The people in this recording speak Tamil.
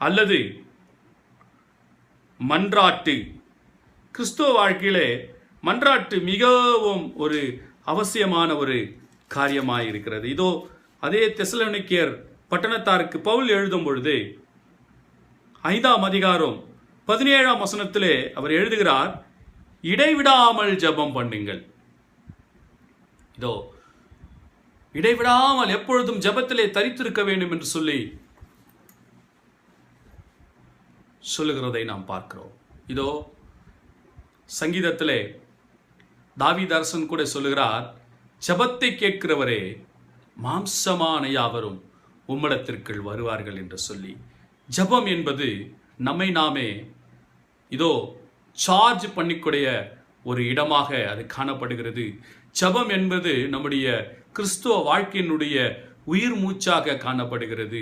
அல்லது மன்றாட்டு. கிறிஸ்துவ வாழ்க்கையிலே மன்றாட்டு மிகவும் ஒரு அவசியமான ஒரு காரியமாய் இருக்கிறது. இதோ அதே தெசலோனிக்கேயர் பட்டணத்தாருக்கு பவுல் எழுதும் பொழுது 5ஆம் அதிகாரம் 17ஆம் வசனத்திலே அவர் எழுதுகிறார், இடைவிடாமல் ஜெபம் பண்ணுங்கள். இதோ இடைவிடாமல் எப்பொழுதும் ஜெபத்திலே தரித்திருக்க வேண்டும் என்று சொல்லுகிறதை நாம் பார்க்கிறோம். இதோ சங்கீதத்திலே தாவீது அரசன் கூட சொல்லுகிறார், ஜெபத்தை கேட்கிறவரே மாம்சமான யாவரும் உம்மிடத்திற்குள் வருவார்கள் என்று சொல்லி. ஜெபம் என்பது நம்மை நாமே இதோ சார்ஜ் பண்ணிக்கூடிய ஒரு இடமாக அது காணப்படுகிறது. ஜெபம் என்பது நம்முடைய கிறிஸ்துவ வாழ்க்கையினுடைய உயிர் மூச்சாக காணப்படுகிறது.